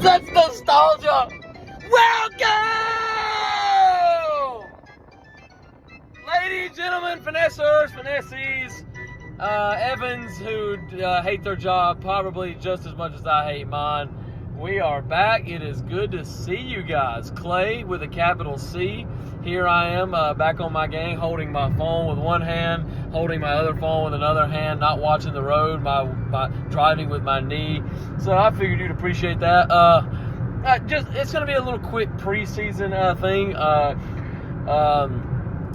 That's nostalgia. Welcome! Ladies, gentlemen, finessers, finesses, Evans who hate their job probably just as much as I hate mine. We are back. It is good to see you guys. Clay with a capital C. Here I am back on my game, holding my phone with one hand, holding my other phone with another hand, not watching the road, my driving with my knee. So I figured you'd appreciate that. It's going to be a little quick preseason thing.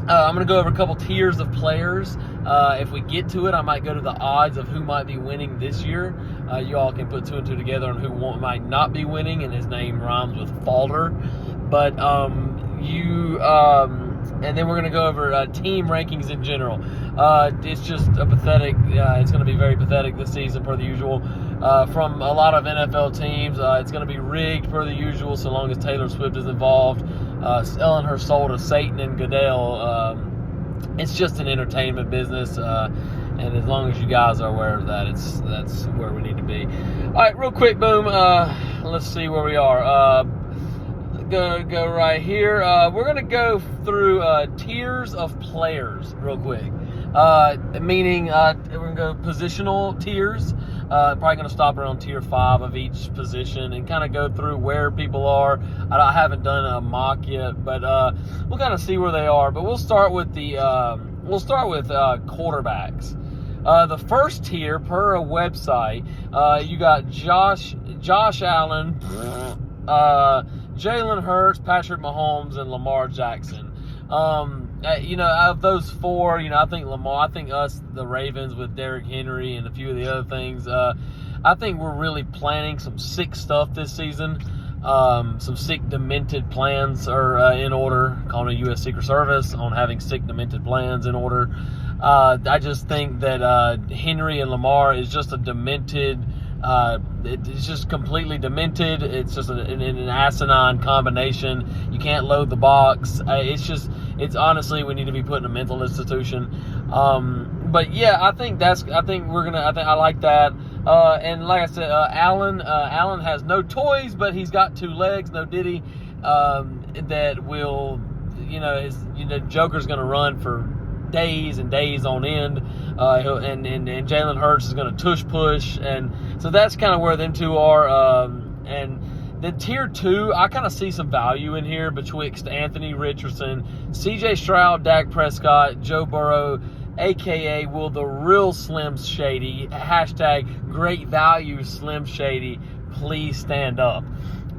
I'm going to go over a couple tiers of players. If we get to it, I might go to the odds of who might be winning this year. You all can put two and two together on who might not be winning, and his name rhymes with Falter. But and then we're going to go over team rankings in general. It's just a pathetic, it's going to be very pathetic this season per the usual. From a lot of NFL teams, it's going to be rigged per the usual so long as Taylor Swift is involved. Selling her soul to Satan and Goodell. It's just an entertainment business, and as long as you guys are aware of that, that's where we need to be. All right, real quick, boom. Let's see where we are. Go right here. We're gonna go through tiers of players real quick. Meaning we're gonna go positional tiers. Probably gonna stop around tier 5 of each position and kind of go through where people are. I haven't done a mock yet, but we'll kind of see where they are. But we'll start with quarterbacks. The first tier per a website, you got Josh Allen, Jalen Hurts, Patrick Mahomes, and Lamar Jackson. Out of those four, I think us, the Ravens, with Derrick Henry and a few of the other things, I think we're really planning some sick stuff this season. Some sick, demented plans are in order. Calling a U.S. Secret Service on having sick, demented plans in order. I just think that Henry and Lamar is just a demented. It's just completely demented. It's just an asinine combination. You can't load the box. It's honestly, we need to be put in a mental institution. But yeah, I like that. And like I said, Allen has no toys, but he's got two legs, no Diddy, that will, Joker's going to run for days and days on end, and Jalen Hurts is going to tush push, and so that's kind of where them two are. And the tier 2, I kind of see some value in here betwixt Anthony Richardson, C.J. Stroud, Dak Prescott, Joe Burrow, a.k.a. Will the Real Slim Shady, hashtag great value Slim Shady, please stand up.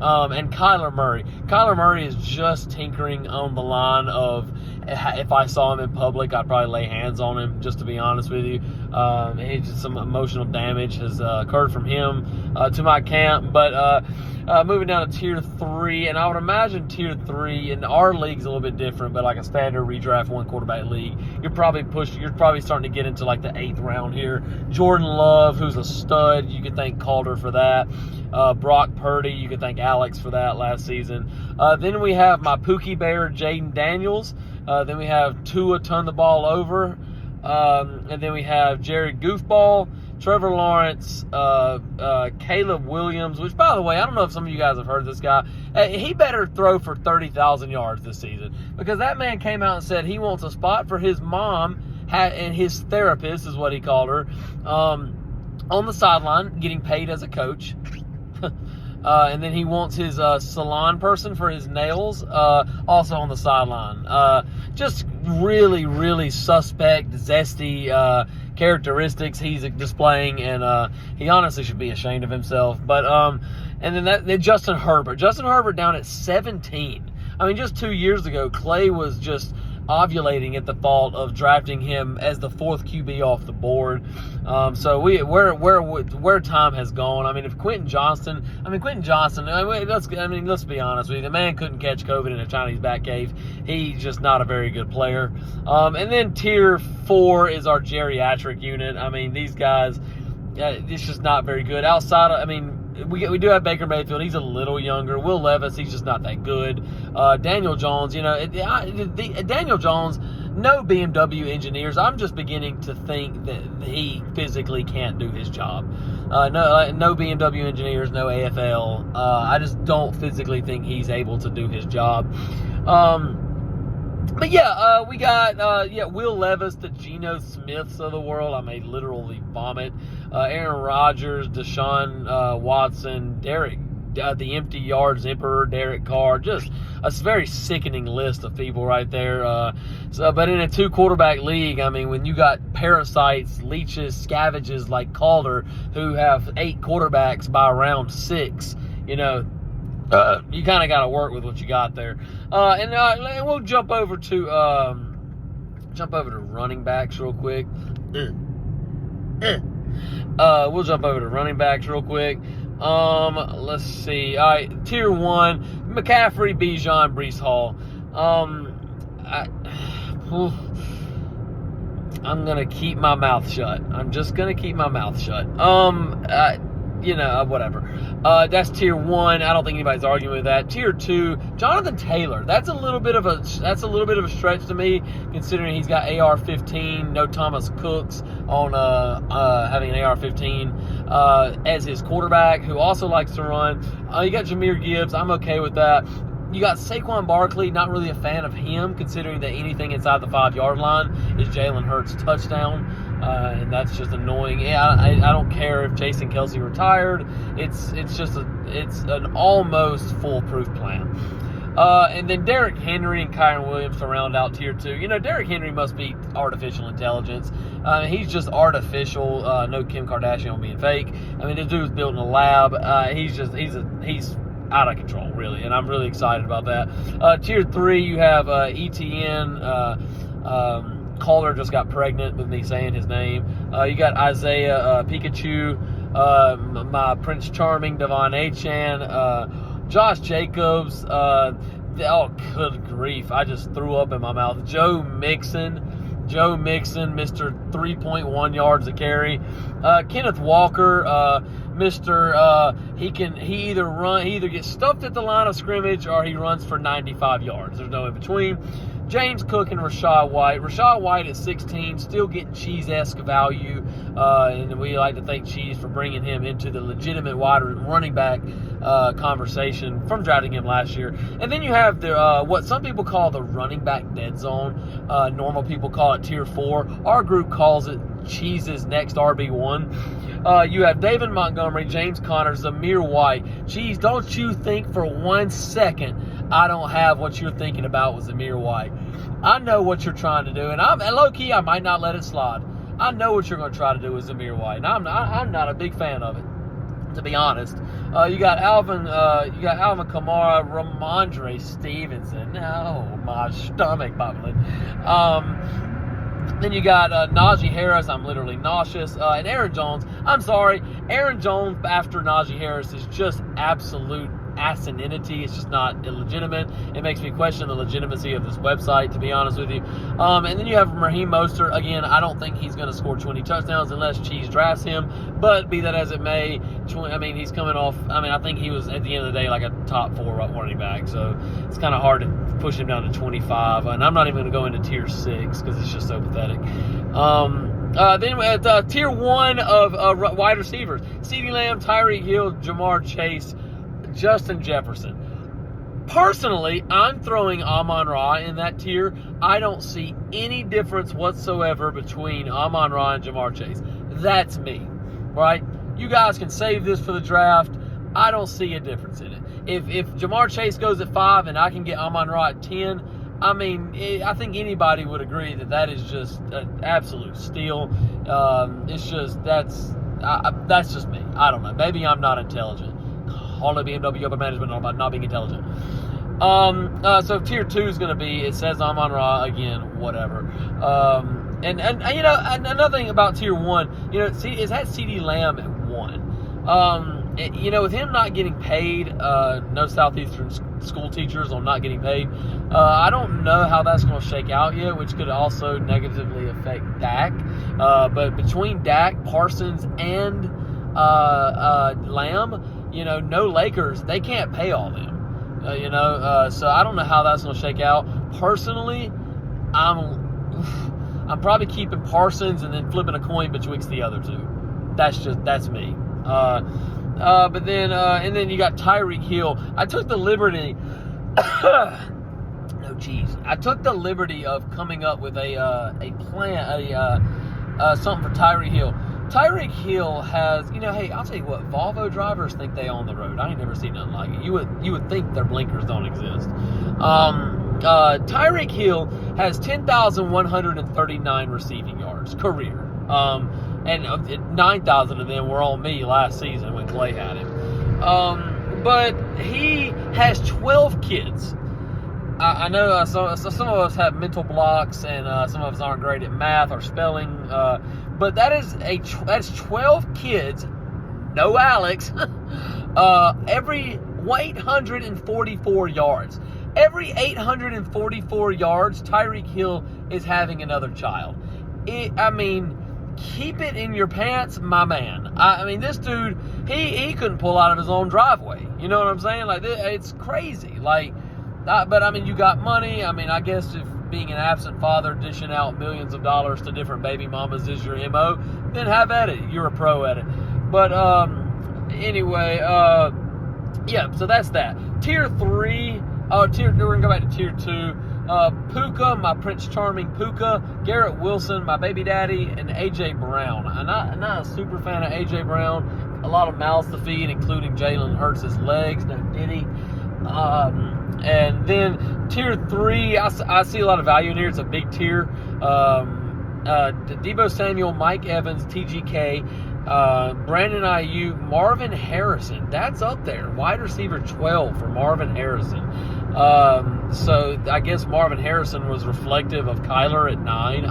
And Kyler Murray. Kyler Murray is just tinkering on the line of, if I saw him in public, I'd probably lay hands on him, just to be honest with you. Some emotional damage has occurred from him to my camp. But moving down to tier 3, and I would imagine tier 3 in our league's a little bit different, but like a standard redraft one quarterback league, you're probably starting to get into like the 8th round here. Jordan Love, who's a stud, you could thank Calder for that. Brock Purdy, you could thank Alex for that last season. Then we have my Pookie Bear, Jaden Daniels. Then we have Tua turn the ball over. And then we have Jared Goofball, Trevor Lawrence, Caleb Williams, which, by the way, I don't know if some of you guys have heard of this guy. He better throw for 30,000 yards this season, because that man came out and said he wants a spot for his mom and his therapist, is what he called her, on the sideline, getting paid as a coach. And then he wants his salon person for his nails, also on the sideline. Just really, really suspect, zesty characteristics he's displaying, and he honestly should be ashamed of himself. But and then Justin Herbert down at 17. I mean, just 2 years ago, Clay was just ovulating at the thought of drafting him as the 4th QB off the board. So where time has gone. I mean, if Quentin Johnston, let's be honest with you, the man couldn't catch COVID in a Chinese bat cave. He's just not a very good player. And then tier 4 is our geriatric unit. I mean, these guys, it's just not very good. Outside of, we do have Baker Mayfield. He's a little younger. Will Levis, he's just not that good. Daniel Jones, Daniel Jones, no BMW engineers. I'm just beginning to think that he physically can't do his job. No BMW engineers, no AFL. I just don't physically think he's able to do his job. But yeah, we got Will Levis, the Geno Smiths of the world. I may literally vomit. Aaron Rodgers, Deshaun Watson, Derek, the empty yards emperor, Derek Carr. Just a very sickening list of people right there. But in a 2-quarterback league, I mean, when you got parasites, leeches, scavages like Calder, who have 8 quarterbacks by round 6, you know, you kind of got to work with what you got there. And we'll jump over to running backs real quick. We'll jump over to running backs real quick. Let's see. All right, tier 1, McCaffrey, Bijan, Breece Hall. I'm gonna keep my mouth shut. I'm just gonna keep my mouth shut. Whatever. That's tier 1. I don't think anybody's arguing with that. Tier 2, Jonathan Taylor. That's a little bit of a stretch to me, considering he's got AR-15. No Thomas Cooks on having an AR-15 as his quarterback, who also likes to run. You got Jahmyr Gibbs. I'm okay with that. You got Saquon Barkley. Not really a fan of him, considering that anything inside the 5-yard line is Jalen Hurts' touchdown. And that's just annoying. Yeah, I don't care if Jason Kelsey retired. It's an almost foolproof plan. And then Derrick Henry and Kyren Williams to round out tier 2. You know, Derrick Henry must be artificial intelligence. He's just artificial. No Kim Kardashian being fake. I mean, this dude's built in a lab. He's out of control, really, and I'm really excited about that. Tier 3, you have ETN. Calder just got pregnant with me saying his name. You got Isaiah Pikachu, my Prince Charming, Devon Achane, Josh Jacobs. Good grief. I just threw up in my mouth. Joe Mixon, Mr. 3.1 yards a carry. Kenneth Walker, Mr. He either gets stuffed at the line of scrimmage or he runs for 95 yards. There's no in between. James Cook and Rachaad White. Rachaad White at 16, still getting Cheese-esque value, and we like to thank Cheese for bringing him into the legitimate wide running back conversation from drafting him last year. And then you have the what some people call the running back dead zone. Normal people call it tier 4. Our group calls it Cheese's next RB1. You have David Montgomery, James Conner, Zamir White. Cheese, don't you think for 1 second I don't have what you're thinking about with Zamir White. I know what you're trying to do, and low-key, I might not let it slide. I know what you're going to try to do with Zamir White, and I'm not a big fan of it, to be honest. You got Alvin Kamara, Ramondre Stevenson. Oh, my stomach bubbling. Then you got Najee Harris. I'm literally nauseous. And Aaron Jones. I'm sorry. Aaron Jones after Najee Harris is just absolute asininity. It's just not illegitimate. It makes me question the legitimacy of this website, to be honest with you. And then you have Raheem Mostert. Again, I don't think he's going to score 20 touchdowns unless Cheese drafts him. But be that as it may, he's coming off. I think he was at the end of the day like a top 4 running back. So it's kind of hard to push him down to 25. And I'm not even going to go into tier 6 because it's just so pathetic. Then at tier 1 of wide receivers, CeeDee Lamb, Tyreek Hill, Jamar Chase, Justin Jefferson. Personally, I'm throwing Amon-Ra in that tier. I don't see any difference whatsoever between Amon-Ra and Jamar Chase. That's me, right? You guys can save this for the draft. I don't see a difference in it. If Jamar Chase goes at 5 and I can get Amon-Ra at 10, I think anybody would agree that is just an absolute steal. That's just me. I don't know. Maybe I'm not intelligent. All the BMW upper management about not being intelligent. So tier 2 is going to be, it says Amon-Ra again, whatever. And another thing about tier 1, it has CeeDee Lamb at 1. With him not getting paid, no Southeastern school teachers on not getting paid, I don't know how that's going to shake out yet, which could also negatively affect Dak. But between Dak, Parsons, and Lamb, no Lakers, they can't pay all them. So I don't know how that's going to shake out. Personally, I'm probably keeping Parsons and then flipping a coin betwixt the other two. That's me. But then, and then you got Tyreek Hill. I took the liberty. No, geez. I took the liberty of coming up with a plan, something for Tyreek Hill. Tyreek Hill has, hey, I'll tell you what, Volvo drivers think they own the road. I ain't never seen nothing like it. You would think their blinkers don't exist. Tyreek Hill has 10,139 receiving yards, career. And 9,000 of them were on me last season when Clay had him. But he has 12 kids. I know some of us have mental blocks, and some of us aren't great at math or spelling. But that's 12 kids, no Alex, every 844 yards. Every 844 yards, Tyreek Hill is having another child. Keep it in your pants, my man. This dude, he couldn't pull out of his own driveway. You know what I'm saying? It's crazy. But you got money. I guess if being an absent father, dishing out millions of dollars to different baby mamas is your MO, then have at it. You're a pro at it. But anyway, yeah. So that's that. Tier 3. We're gonna go back to Tier 2. Puka, my Prince Charming Puka, Garrett Wilson, my baby daddy, and A.J. Brown. I'm not a super fan of A.J. Brown. A lot of mouths to feed, including Jalen Hurts' legs. No diddy. And then Tier 3, I see a lot of value in here. It's a big tier. Deebo Samuel, Mike Evans, TGK, Brandon Ayuk, Marvin Harrison. That's up there. Wide receiver 12 for Marvin Harrison. So I guess Marvin Harrison was reflective of Kyler at 9.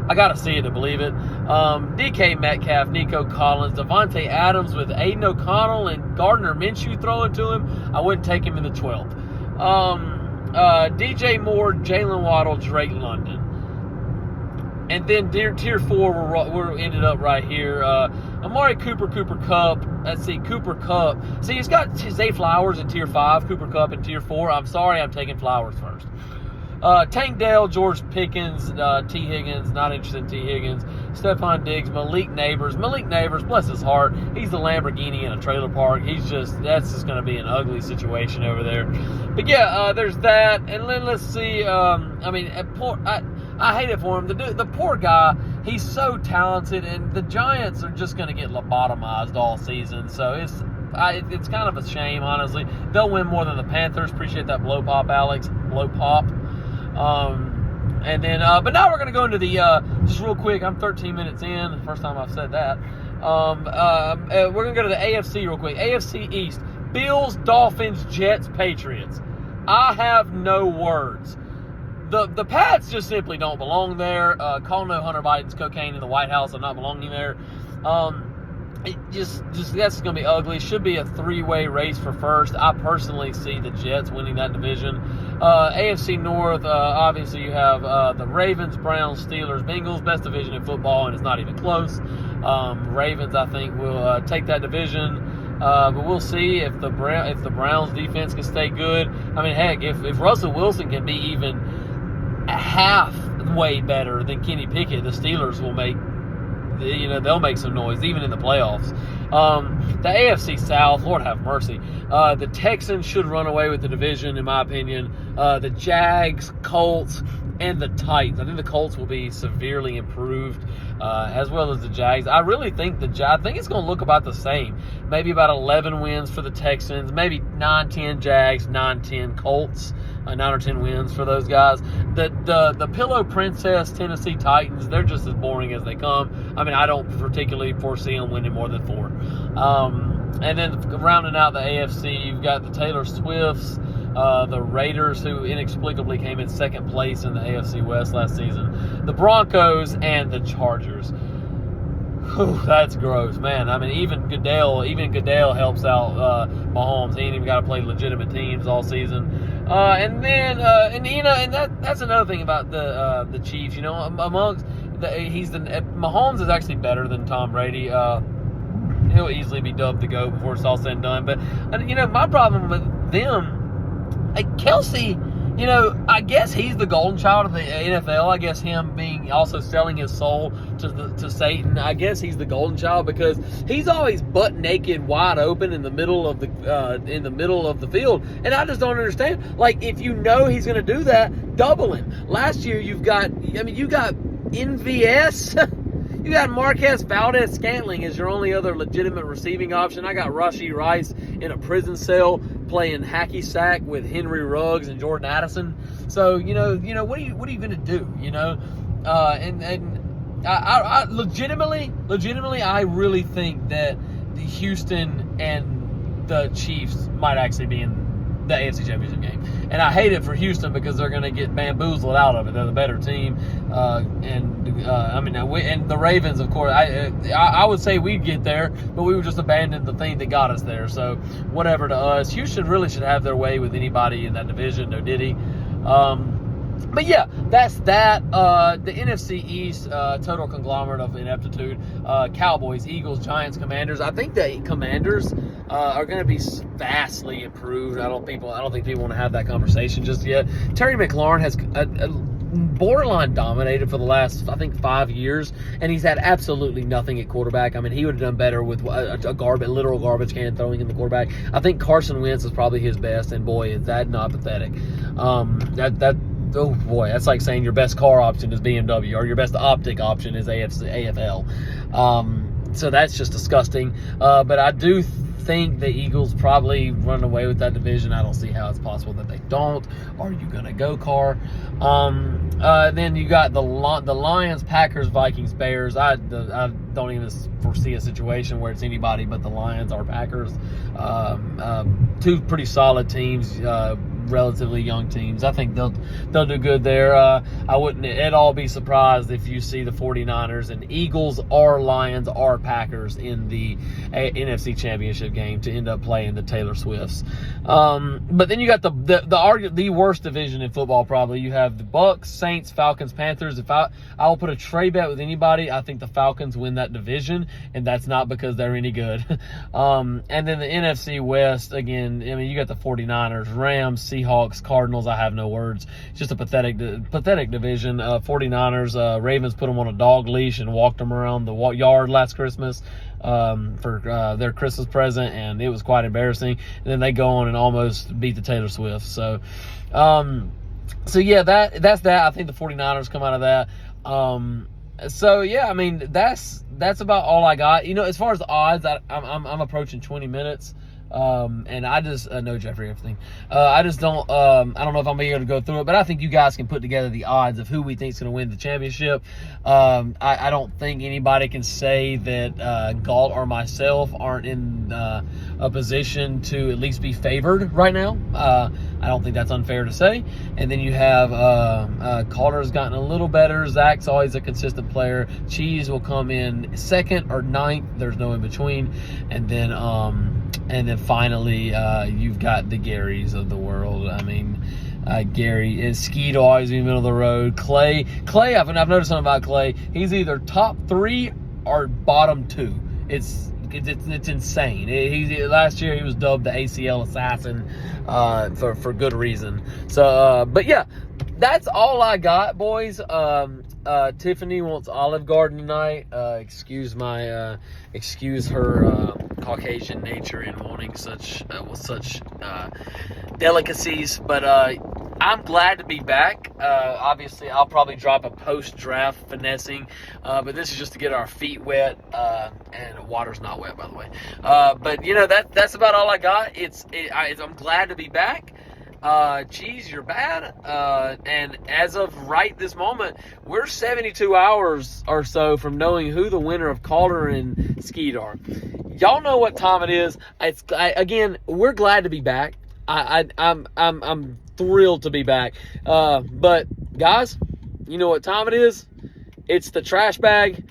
I got to see it to believe it. DK Metcalf, Nico Collins, Devontae Adams with Aiden O'Connell and Gardner Minshew throwing to him. I wouldn't take him in the 12th. DJ Moore, Jalen Waddle, Drake London. And then Tier 4, we're ended up right here. Amari Cooper Kupp. Let's see, Cooper Kupp. See, he's got Zay Flowers in Tier 5, Cooper Kupp in Tier 4. I'm sorry, I'm taking Flowers first. Tank Dell, George Pickens, T. Higgins, not interested in T. Higgins, Stephon Diggs, Malik Neighbors, bless his heart, he's the Lamborghini in a trailer park. That's just going to be an ugly situation over there. But yeah, there's that. And then let's see, I hate it for him. The poor guy, he's so talented, and the Giants are just going to get lobotomized all season. So it's kind of a shame, honestly. They'll win more than the Panthers. Appreciate that blow pop, Alex. Blow pop. And then, but now we're going to go into the, just real quick, I'm 13 minutes in, first time I've said that. We're going to go to the AFC real quick. AFC East, Bills, Dolphins, Jets, Patriots. I have no words. The Pats just simply don't belong there. Call no Hunter Biden's cocaine in the White House of not belonging there. That's going to be ugly. Should be a 3-way race for first. I personally see the Jets winning that division. AFC North, obviously you have the Ravens, Browns, Steelers, Bengals, best division in football, and it's not even close. Ravens, I think, will take that division. But we'll see if the Browns defense can stay good. Heck, if Russell Wilson can be even halfway better than Kenny Pickett, the Steelers will they'll make some noise, even in the playoffs. The AFC South, Lord have mercy. The Texans should run away with the division, in my opinion. The Jags, Colts, and the Titans. I think the Colts will be severely improved, as well as the Jags. I really think I think it's going to look about the same. Maybe about 11 wins for the Texans, maybe 9-10 Jags, 9-10 Colts. 9 or 10 wins for those guys. The Pillow Princess Tennessee Titans, they're just as boring as they come. I don't particularly foresee them winning more than 4. And then rounding out the AFC, you've got the Taylor Swifts, the Raiders, who inexplicably came in second place in the AFC West last season, the Broncos, and the Chargers. Whew, that's gross, man. Even Goodell helps out Mahomes. He ain't even got to play legitimate teams all season. That's another thing about the Chiefs. Mahomes is actually better than Tom Brady. He'll easily be dubbed the GOAT before it's all said and done. But my problem with them, Kelsey, you know, I guess he's the golden child of the NFL. I guess him being also selling his soul to Satan. I guess he's the golden child because he's always butt naked, wide open in the middle of the field, and I just don't understand. Like, if you know he's going to do that, double him. Last year you got NVS. You got Marquez Valdez-Scantling as your only other legitimate receiving option. I got Rashee Rice in a prison cell playing hacky sack with Henry Ruggs and Jordan Addison. So you know, what are you going to do? You know, I legitimately, I really think that the Houston and the Chiefs might actually be in the AFC Championship game. And I hate it for Houston because they're going to get bamboozled out of it. They're the better team. And the Ravens, of course, I would say we'd get there, but we would just abandon the thing that got us there. So whatever to us. Houston really should have their way with anybody in that division. No diddy. But yeah, that's that. The NFC East, total conglomerate of ineptitude. Cowboys, Eagles, Giants, Commanders. I think the Commanders are going to be vastly improved. I don't think people want to have that conversation just yet. Terry McLaurin has borderline dominated for the last, I think, 5 years, and he's had absolutely nothing at quarterback. I mean, he would have done better with a literal garbage can throwing in the quarterback. I think Carson Wentz is probably his best, and boy, is that not pathetic. Oh boy, that's like saying your best car option is BMW or your best optic option is AFL. So that's just disgusting. But I do think the Eagles probably run away with that division. I don't see how it's possible that they don't. Are you gonna go, Carr? Then you got the Lions, Packers, Vikings, Bears. I don't even foresee a situation where it's anybody but the Lions or Packers. Two pretty solid teams. Relatively young teams. I think they'll do good there. I wouldn't at all be surprised if you see the 49ers and Eagles or Lions or Packers in the NFC Championship game to end up playing the Taylor Swifts. But then you got the worst division in football probably. You have the Bucks, Saints, Falcons, Panthers. If I will put a trade bet with anybody, I think the Falcons win that division, and that's not because they're any good. And then the NFC West, again, I mean, you got the 49ers, Rams, Seahawks, Cardinals. I have no words. It's just a pathetic division. 49ers, Ravens put them on a dog leash and walked them around the yard last Christmas for their Christmas present, and it was quite embarrassing. And then they go on and almost beat the Taylor Swift. So yeah, that's that. I think the 49ers come out of that. So yeah, I mean, that's about all I got. You know, as far as the odds, I'm approaching 20 minutes. And I just know Jeffrey everything. I just don't. I don't know if I'm able to go through it, but I think you guys can put together the odds of who we think is going to win the championship. I don't think anybody can say that Galt or myself aren't in a position to at least be favored right now. I don't think that's unfair to say. And then you have Calder's gotten a little better. Zach's always a consistent player. Cheese will come in second or ninth. There's no in between. And then finally, you've got the Garys of the world. I mean, Gary is Skeet always in the middle of the road. Clay, I've noticed something about Clay. He's either top 3 or bottom 2. It's insane. Last year he was dubbed the ACL assassin for good reason. So, but yeah, that's all I got, boys. Tiffany wants Olive Garden tonight. Excuse her Caucasian nature in wanting such delicacies, but I'm glad to be back. Obviously, I'll probably drop a post-draft finessing, but this is just to get our feet wet, and water's not wet, by the way. But you know, that's about all I got. I'm glad to be back. Cheese, you're bad. And as of right this moment, we're 72 hours or so from knowing who the winner of Calder and Skeet are. Y'all know what time it is. Again, we're glad to be back. I'm thrilled to be back. But guys, you know what time it is? It's the trash bag.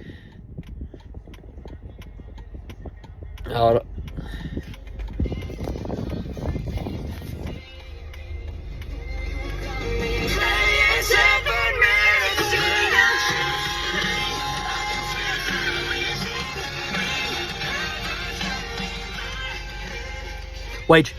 Wage.